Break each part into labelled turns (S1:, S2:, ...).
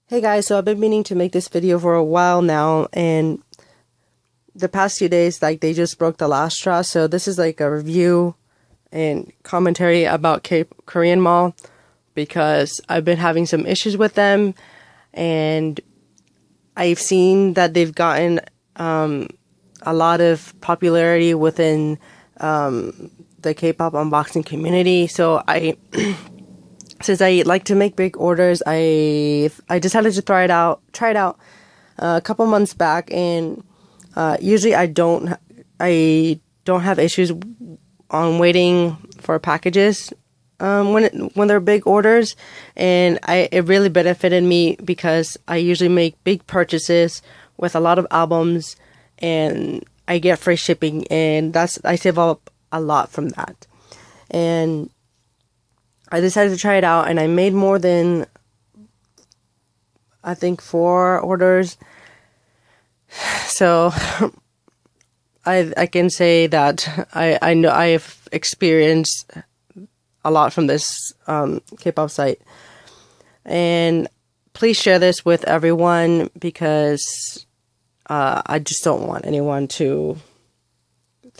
S1: Hey guys, so I've been meaning to make this video for a while now, and the past few days, they just broke the last straw. So this is like a review and commentary about Koreanmall because I've been having some issues with them, and I've seen that they've gotten a lot of popularity within the K-pop unboxing community. So since I like to make big orders, I decided to try it out a couple months back, and usually I don't have issues on waiting for packages when they're big orders, and it really benefited me because I usually make big purchases with a lot of albums, and I get free shipping, and I save up a lot from that. And I decided to try it out, and I made more than, I think, 4 orders. So I can say that I know I have experienced a lot from this K-pop site. And please share this with everyone because I just don't want anyone to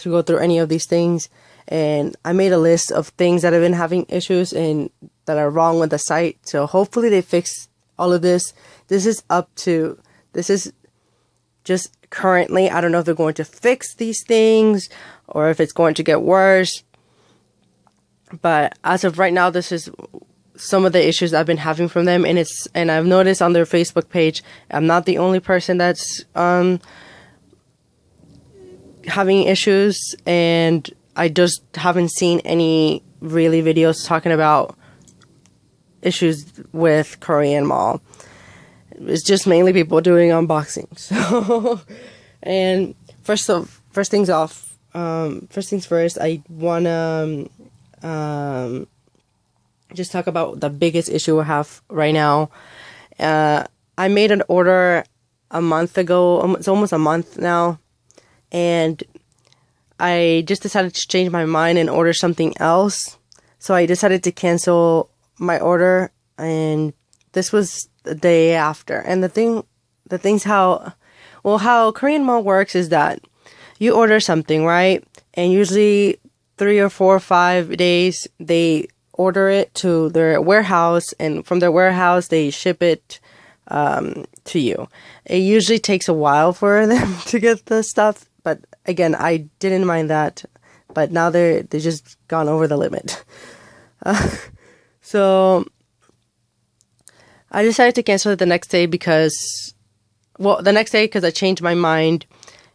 S1: go through any of these things. And I made a list of things that have been having issues and that are wrong with the site. So hopefully they fix all of this. This is just currently. I don't know if they're going to fix these things or if it's going to get worse. But as of right now, this is some of the issues I've been having from them. And I've noticed on their Facebook page, I'm not the only person that's having issues, and I just haven't seen any really videos talking about issues with Koreanmall. It's just mainly people doing unboxings. So, and first things first, I wanna just talk about the biggest issue I have right now. I made an order a month ago. It's almost a month now, and I just decided to change my mind and order something else. So I decided to cancel my order, and this was the day after. And how Korean Mall works is that you order something, right? And usually 3 or 4 or 5 days, they order it to their warehouse, and from their warehouse, they ship it to you. It usually takes a while for them to get the stuff. But again, I didn't mind that, but now they just gone over the limit. So I decided to cancel it the next day because I changed my mind,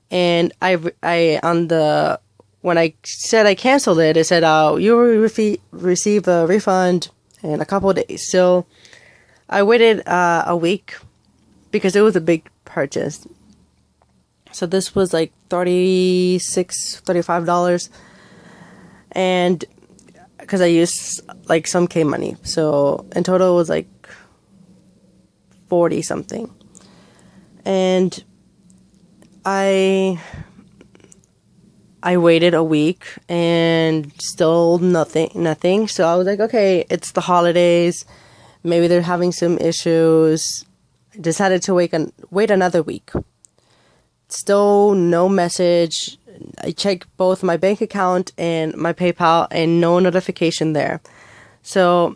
S1: and when I said I canceled it, it said you will receive a refund in a couple of days. So I waited a week because it was a big purchase. So this was like $35, and because I used like some K money, so in total it was like 40 something. And I waited a week and still nothing. So I was like, okay, it's the holidays, maybe they're having some issues. I decided to wait another week. Still no message. I checked both my bank account and my PayPal, and no notification there. So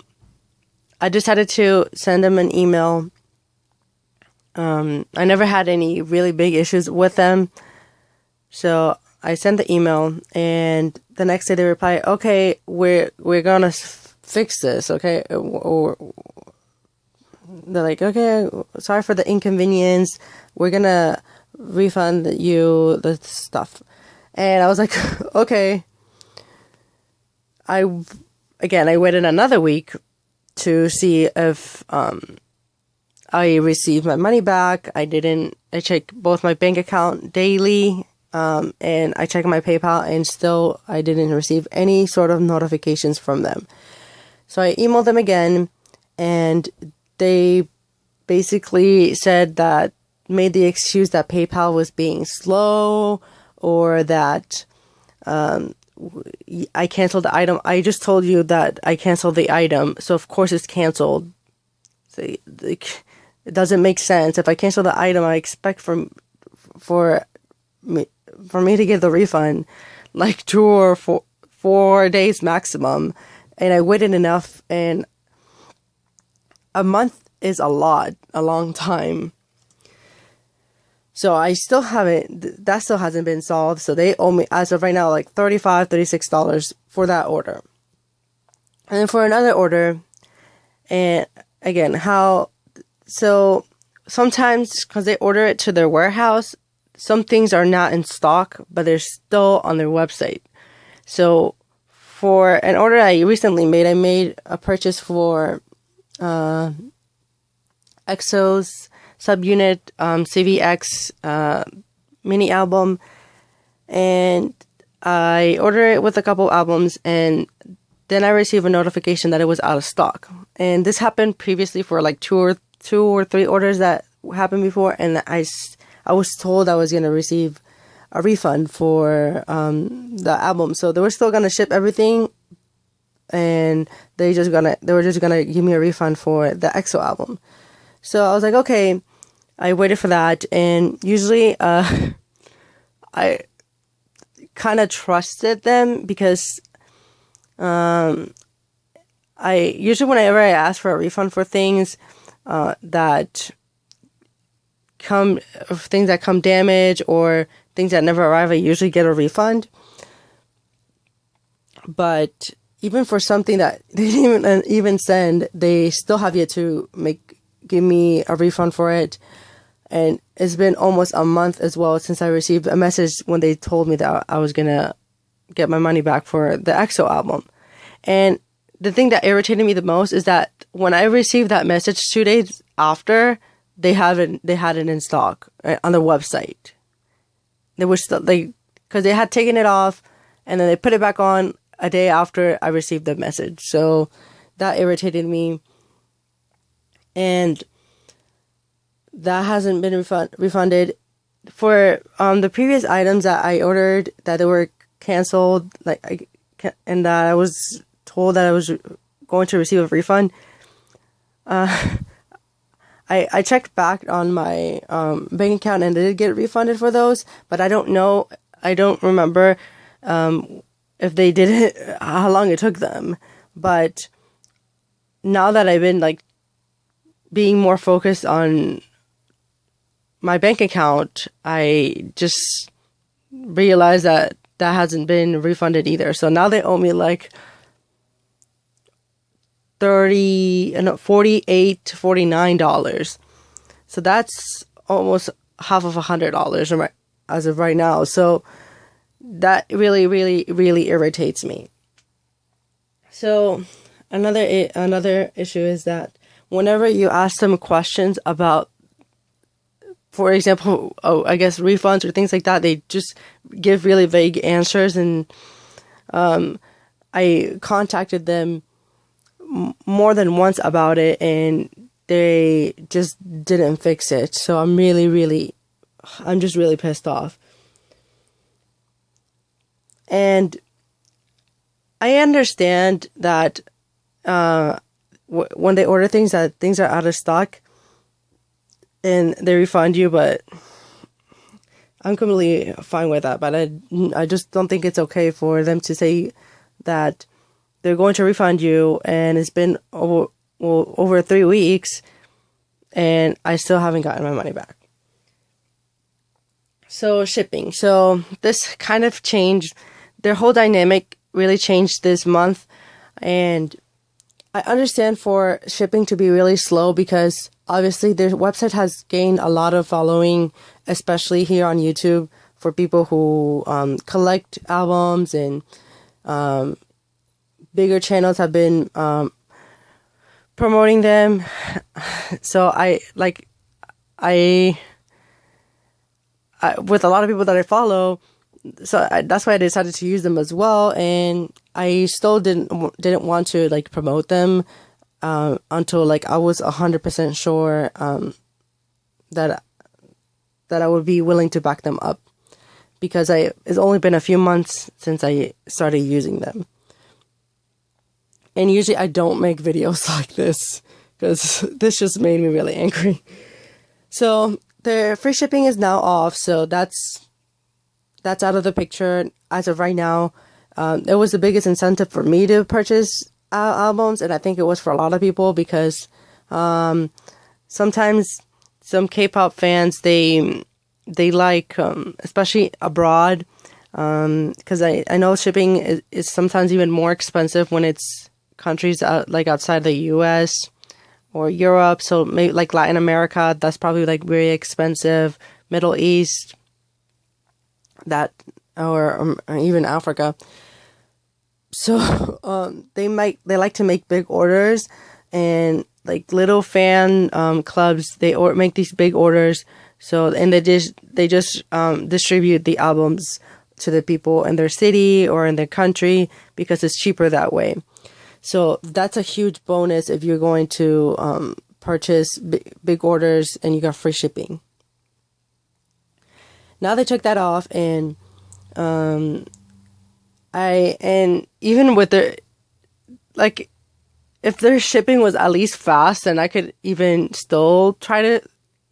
S1: I decided to send them an email. I never had any really big issues with them. So I sent the email, and the next day they replied, okay, we're gonna fix this, okay? Or they're like, okay, sorry for the inconvenience. We're gonna refund you the stuff. And I was like, okay. I waited another week to see if I received my money back. I checked both my bank account daily, and I checked my PayPal, and still I didn't receive any sort of notifications from them. So I emailed them again, and they basically made the excuse that PayPal was being slow, or that I canceled the item. I just told you that I canceled the item, so of course it's canceled. So it doesn't make sense. If I cancel the item, I expect for me to get the refund like 2 or 4 days maximum, and I waited enough, and a month is a long time. So I still haven't, that still hasn't been solved. So they owe me, as of right now, like $35, $36 for that order. And then for another order, and again, so sometimes, because they order it to their warehouse, some things are not in stock, but they're still on their website. So for an order I recently made, I made a purchase for EXO's subunit CVX mini album, and I ordered it with a couple albums, and then I received a notification that it was out of stock. And this happened previously for like two or three orders that happened before, and I was told I was going to receive a refund for the album. So they were still going to ship everything, and they were just gonna give me a refund for the EXO album. So I was like, okay. I waited for that, and usually I kind of trusted them because whenever I ask for a refund for things that come damaged or things that never arrive, I usually get a refund. But even for something that they didn't even send, they still have yet to give me a refund for it. And it's been almost a month as well since I received a message when they told me that I was going to get my money back for the EXO album. And the thing that irritated me the most is that when I received that message 2 days after, they had it in stock on their website. They were still, because they had taken it off, and then they put it back on a day after I received the message. So that irritated me. And that hasn't been refunded. For the previous items that I ordered that they were canceled, and that I was told that I was going to receive a refund, I checked back on my bank account and did get refunded for those, but I don't remember if they did it, how long it took them. But now that I've been being more focused on my bank account, I just realized that hasn't been refunded either. So now they owe me $48 to $49. So that's almost half of $100 as of right now. So that really, really, really irritates me. So another issue is that whenever you ask them questions about, for example, I guess refunds or things like that, they just give really vague answers. And I contacted them more than once about it, and they just didn't fix it. So I'm just really pissed off. And I understand that when they order things, that things are out of stock and they refund you, but I'm completely fine with that. But I just don't think it's okay for them to say that they're going to refund you, and it's been over 3 weeks, and I still haven't gotten my money back. So shipping. So this kind of changed. Their whole dynamic really changed this month, and I understand for shipping to be really slow because obviously their website has gained a lot of following, especially here on YouTube, for people who collect albums, and bigger channels have been promoting them. So I with a lot of people that I follow, so that's why I decided to use them as well. And I still didn't want to promote them until I was 100% sure that I would be willing to back them up, because it's only been a few months since I started using them. And usually I don't make videos like this because this just made me really angry. So the free shipping is now off, so that's out of the picture as of right now. It was the biggest incentive for me to purchase albums, and I think it was for a lot of people, because sometimes some K-pop fans, they like, especially abroad, because I know shipping is sometimes even more expensive when it's countries like outside the US or Europe. So maybe like Latin America, that's probably like very expensive. Middle East, or even Africa. So they like to make big orders, and like little fan clubs, they make these big orders. So, and they just distribute the albums to the people in their city or in their country, because it's cheaper that way. So that's a huge bonus if you're going to purchase big orders and you got free shipping. Now they took that off, and even with their, like, if their shipping was at least fast, then I could even still try to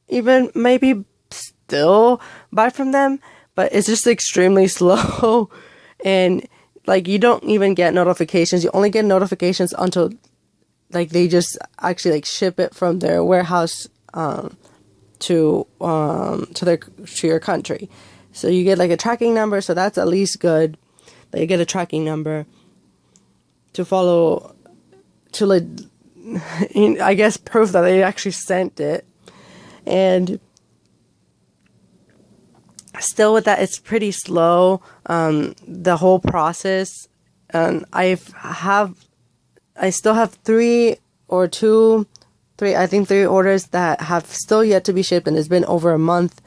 S1: even maybe still buy from them, but it's just extremely slow. And like, you don't even get notifications. You only get notifications until like they just actually like ship it from their warehouse to your country. So you get like a tracking number, so that's at least good that you get a tracking number to follow, to like, I guess, proof that they actually sent it. And still with that, it's pretty slow, the whole process. And I still have three orders that have still yet to be shipped, and it's been over a month.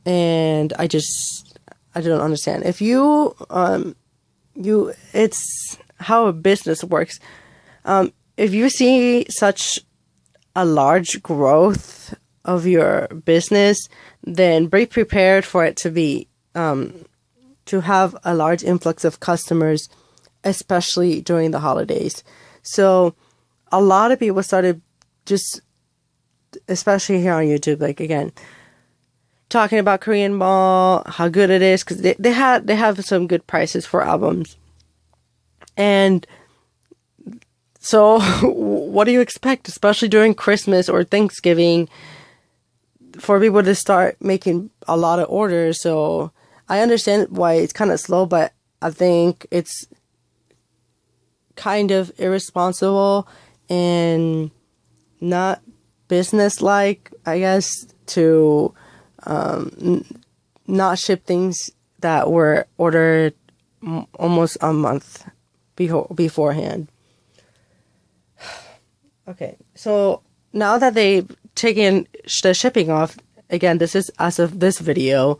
S1: And I don't understand. If it's how a business works. If you see such a large growth of your business, then be prepared for it to be, to have a large influx of customers, especially during the holidays. So a lot of people started just, especially here on YouTube, like, again, talking about Koreanmall, how good it is, because they have some good prices for albums. And so what do you expect, especially during Christmas or Thanksgiving, for people to start making a lot of orders? So I understand why it's kind of slow, but I think it's kind of irresponsible and not business-like, I guess, to not ship things that were ordered almost a month beforehand. Okay, so now that they've taken the shipping off, again, this is as of this video,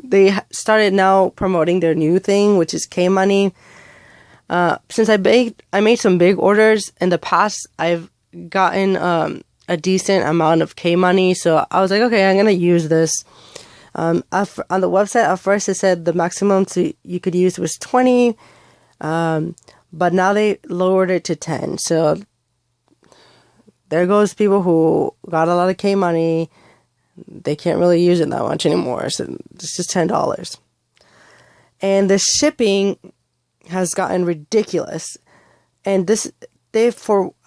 S1: they started now promoting their new thing, which is K-Money. Since I made some big orders in the past, I've gotten a decent amount of K-Money, so I was like, okay, I'm gonna use this. On the website, at first it said the maximum you could use was 20, but now they lowered it to 10. So there goes people who got a lot of K-Money. They can't really use it that much anymore, so it's just $10. And the shipping has gotten ridiculous. And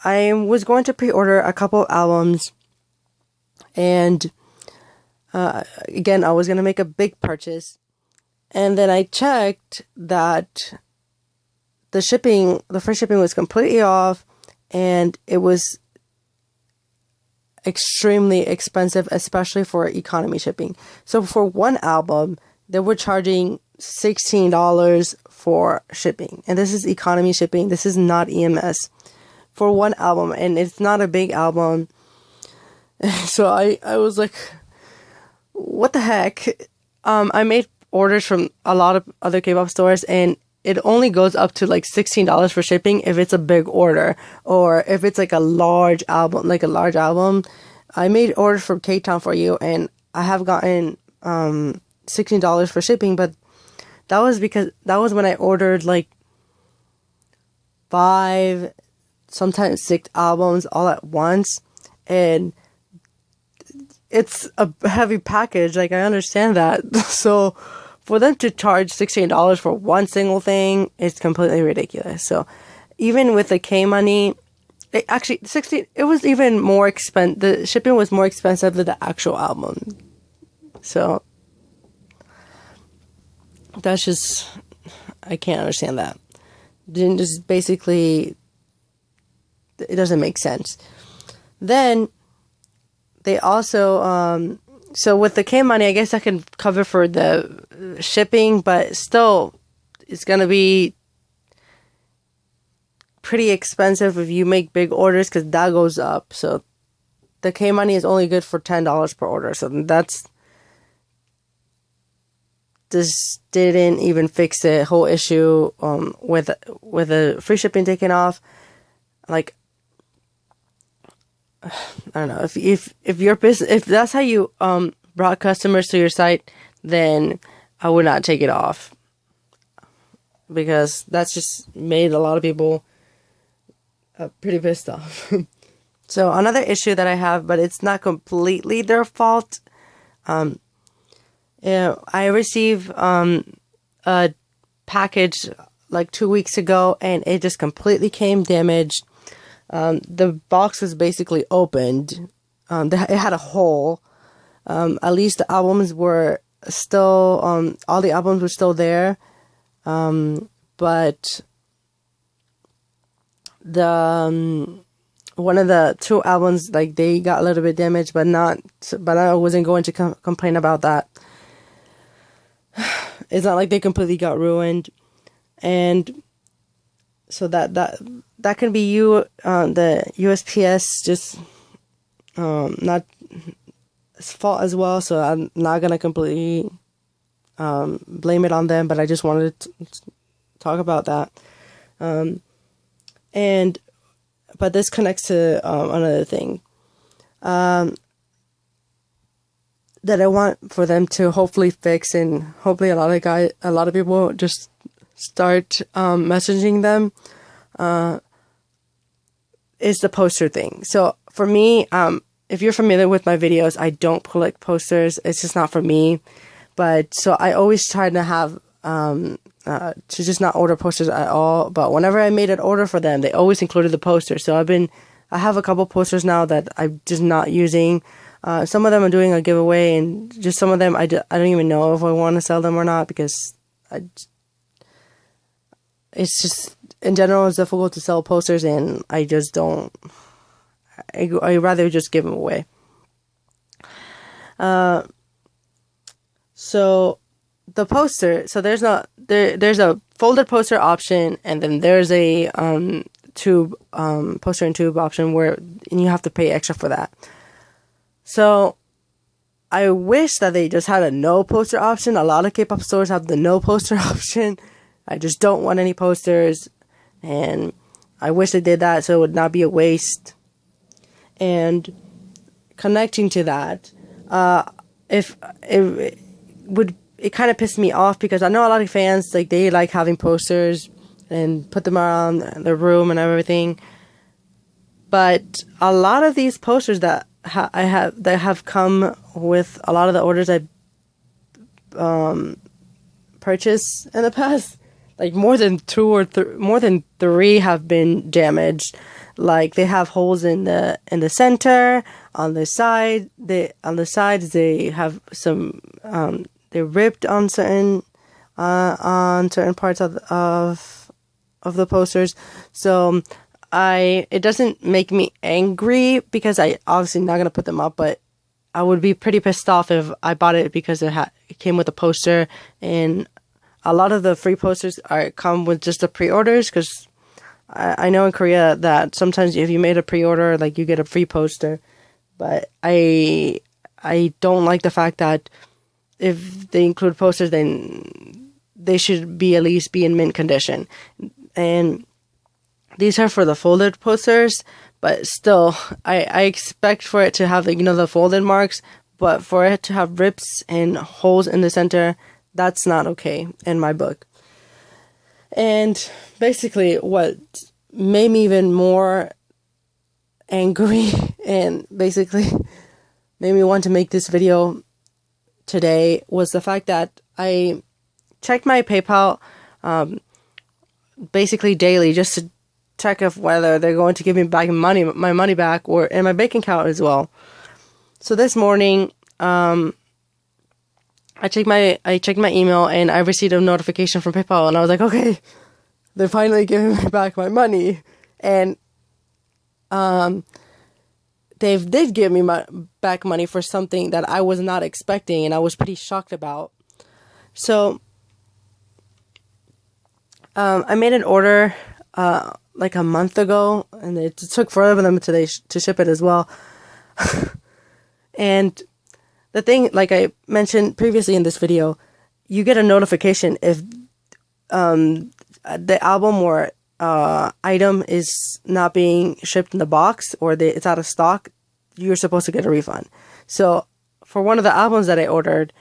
S1: I was going to pre-order a couple of albums, and again, I was going to make a big purchase, and then I checked that the free shipping was completely off, and it was extremely expensive, especially for economy shipping. So for one album, they were charging $16 for shipping, and this is economy shipping. This is not EMS for one album, and it's not a big album. So I was like, what the heck? I made orders from a lot of other K-pop stores, and it only goes up to like $16 for shipping if it's a big order, or if it's like a large album. I made orders from K-Town for You, and I have gotten $16 for shipping, but that was when I ordered like 5 sometimes 6 albums all at once, and it's a heavy package. Like, I understand that. So for them to charge $16 for one single thing is completely ridiculous. So even with the K money, it was even more expensive. The shipping was more expensive than the actual album. So that's just, I can't understand that. Then just basically, it doesn't make sense. Then they also, so with the K money, I guess I can cover for the shipping, but still, it's gonna be pretty expensive if you make big orders, because that goes up. So the K money is only good for $10 per order. So this didn't even fix the whole issue with the free shipping taken off. Like, I don't know, if your business, if that's how you brought customers to your site, then I would not take it off, because that's just made a lot of people pretty pissed off. So another issue that I have, but it's not completely their fault. I received a package like 2 weeks ago, and it just completely came damaged. The box was basically opened. It had a hole. At least the albums were still, all the albums were still there. But one of the 2 albums, like, they got a little bit damaged, but I wasn't going to complain about that. It's not like they completely got ruined. And so that can be the USPS just not its fault as well. So I'm not gonna completely blame it on them, but I just wanted to talk about that. But this connects to another thing that I want for them to hopefully fix, and hopefully a lot of people just start messaging them, is the poster thing. So for me, if you're familiar with my videos, I don't collect posters. It's just not for me. But so I always try to have to just not order posters at all. But whenever I made an order for them, they always included the poster. So I have a couple posters now that I'm just not using. Some of them I'm doing a giveaway, and just some of them I don't even know if I want to sell them or not, because it's just, in general, it's difficult to sell posters, and I just don't. I rather just give them away. So the poster. So there's a folded poster option, and then there's a tube poster and tube option and you have to pay extra for that. So I wish that they just had a no poster option. A lot of K-pop stores have the no poster option. I just don't want any posters, and I wish they did that so it would not be a waste. And connecting to that, it kind of pissed me off, because I know a lot of fans, like, they like having posters and put them around their room and everything. But a lot of these posters that have come with a lot of the orders I purchased in the past, like more than 3 have been damaged. Like, they have holes in the center, on the side. On the sides they have some. They're ripped on certain parts of the posters. So it doesn't make me angry, because I obviously not gonna put them up, but I would be pretty pissed off if I bought it because it came with a poster. And a lot of the free posters come with just the pre-orders, because I know in Korea that sometimes if you made a pre-order, like, you get a free poster. But I don't like the fact that if they include posters, then they should at least be in mint condition. And these are for the folded posters, but still, I expect for it to have, the folded marks, but for it to have rips and holes in the center, that's not okay in my book. And basically what made me even more angry and basically made me want to make this video today was the fact that I checked my PayPal basically daily just to check if whether they're going to give me back my money back, or in my bank account as well. So this morning, I checked my email and I received a notification from PayPal, and I was like, okay, they're finally giving me back my money. And they did give me back money for something that I was not expecting, and I was pretty shocked about. So I made an order like a month ago, and it took forever for them to ship it as well. And the thing, like I mentioned previously in this video, you get a notification if the album or item is not being shipped in the box, or it's out of stock. You're supposed to get a refund. So for one of the albums that I ordered,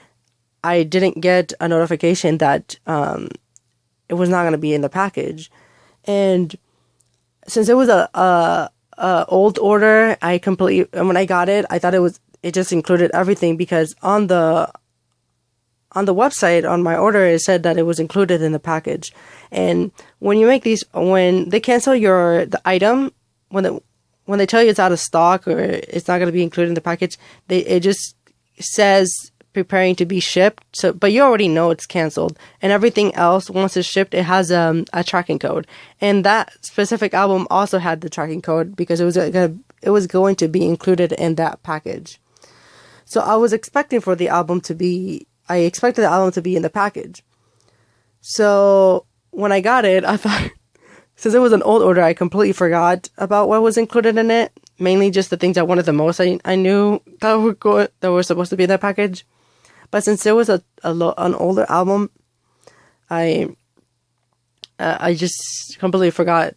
S1: I didn't get a notification that it was not going to be in the package. And since it was a old order, when I got it, I thought it just included everything, because on the website on my order, it said that it was included in the package. And when they cancel the item, when they tell you it's out of stock or it's not going to be included in the package, it just says preparing to be shipped. So, but you already know it's canceled, and everything else, once it's shipped, it has a tracking code. And that specific album also had the tracking code because it was going to be included in that package. So I was expecting the album to be in the package. So when I got it, I thought, since it was an old order, I completely forgot about what was included in it. Mainly just the things I wanted the most. I knew that were supposed to be in that package. But since it was an older album, I just completely forgot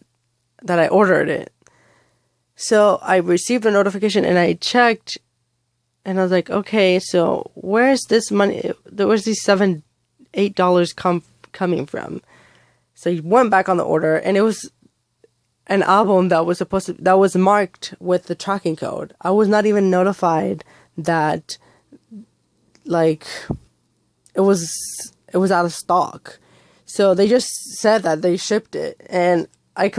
S1: that I ordered it. So I received a notification and I checked, and I was like, okay, so where's this money? Where's these $8 coming from? So I went back on the order, and it was an album that was marked with the tracking code. I was not even notified that, like, it was out of stock. So they just said that they shipped it, and I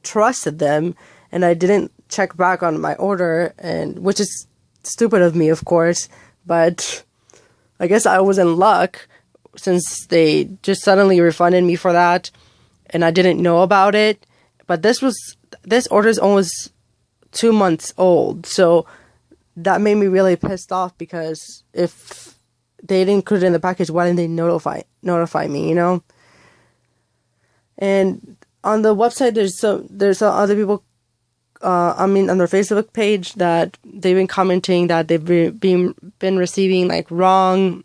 S1: trusted them, and I didn't check back on my order, and which is stupid of me, of course, but I guess I was in luck since they just suddenly refunded me for that, and I didn't know about it. But this order is almost 2 months old, so that made me really pissed off, because if they didn't include it in the package, why didn't they notify me, you know? And on the website, there's some other people, on their Facebook page, that they've been commenting that they've been receiving like wrong,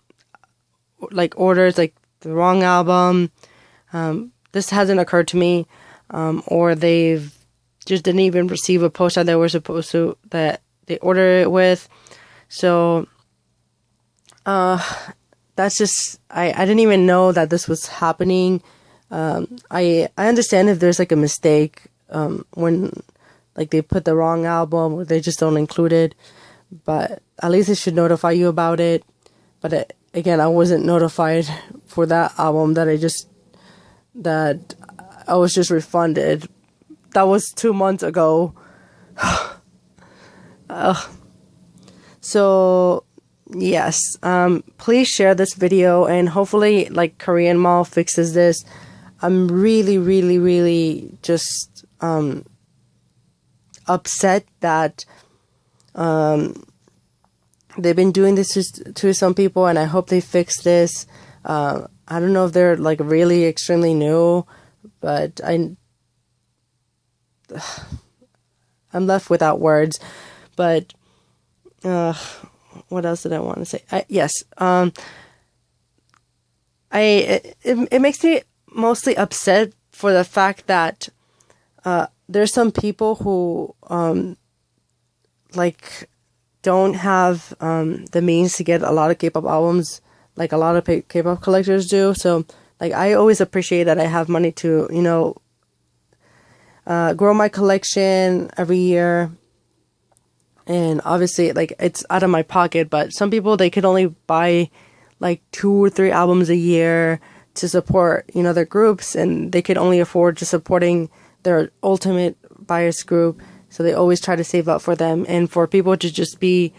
S1: like orders, like the wrong album. This hasn't occurred to me, or they've just didn't even receive a post that they were supposed to, that they order it with. So that's just, I didn't even know that this was happening. I understand if there's like a mistake when like they put the wrong album, or they just don't include it, but at least it should notify you about it. But again, I wasn't notified for that album that I was just refunded. That was 2 months ago. So yes, please share this video, and hopefully like Koreanmall fixes this. I'm really, really, really just upset that they've been doing this to some people, and I hope they fix this. I don't know if they're like really extremely new, but I'm left without words. But what else did I want to say? It makes me mostly upset for the fact that there's some people who like don't have the means to get a lot of K-pop albums like a lot of K-pop collectors do. So like I always appreciate that I have money to, you know, grow my collection every year. And obviously, like, it's out of my pocket, but some people, they could only buy like 2 or 3 albums a year to support, you know, their groups, and they could only afford just supporting their ultimate bias group. So they always try to save up for them, and for people to just be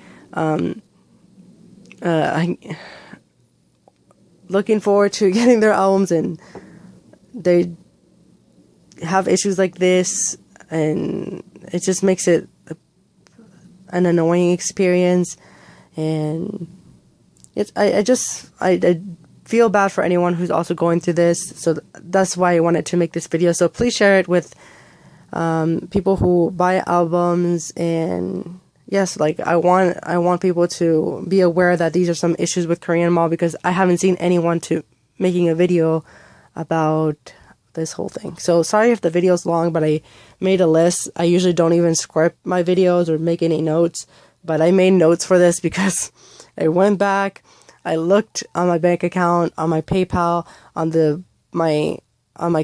S1: looking forward to getting their albums, and they have issues like this, and it just makes it an annoying experience. And it's I feel bad for anyone who's also going through this, so that's why I wanted to make this video. So please share it with people who buy albums. And yes, like, I want people to be aware that these are some issues with Koreanmall, because I haven't seen anyone to making a video about this whole thing. So sorry if the video's long, but I made a list. I usually don't even script my videos or make any notes, but I made notes for this because I went back, I looked on my bank account, on my PayPal, on my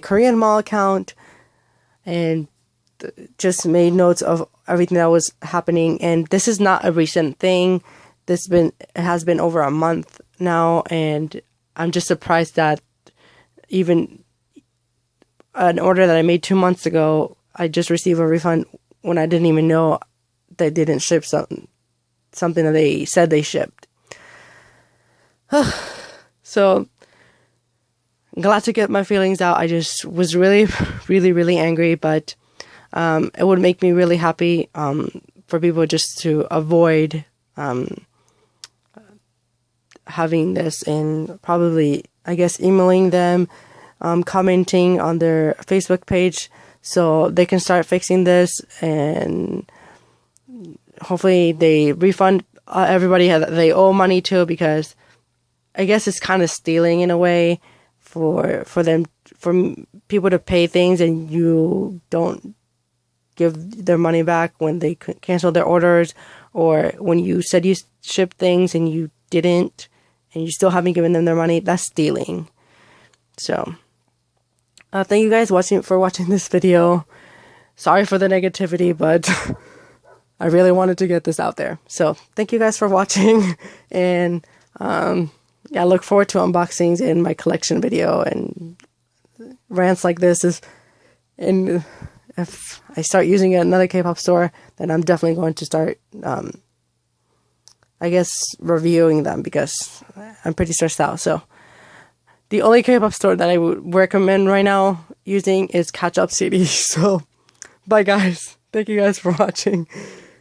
S1: Koreanmall account, and just made notes of everything that was happening. And this is not a recent thing. It has been over a month now, and I'm just surprised that even an order that I made 2 months ago, I just received a refund when I didn't even know they didn't ship something that they said they shipped. So I'm glad to get my feelings out. I just was really, really, really angry, but it would make me really happy for people just to avoid having this, and probably, I guess, emailing them, commenting on their Facebook page, so they can start fixing this, and hopefully they refund everybody that they owe money to, because I guess it's kind of stealing in a way for people to pay things and you don't give their money back when they cancel their orders, or when you said you shipped things and you didn't, and you still haven't given them their money. That's stealing. So thank you guys for watching this video. Sorry for the negativity, but I really wanted to get this out there. So thank you guys for watching, and yeah, I look forward to unboxings in my collection video and rants like this. And if I start using another K-pop store, then I'm definitely going to start, I guess, reviewing them, because I'm pretty stressed out. So the only K-pop store that I would recommend right now using is Catch Up CD. So bye guys. Thank you guys for watching.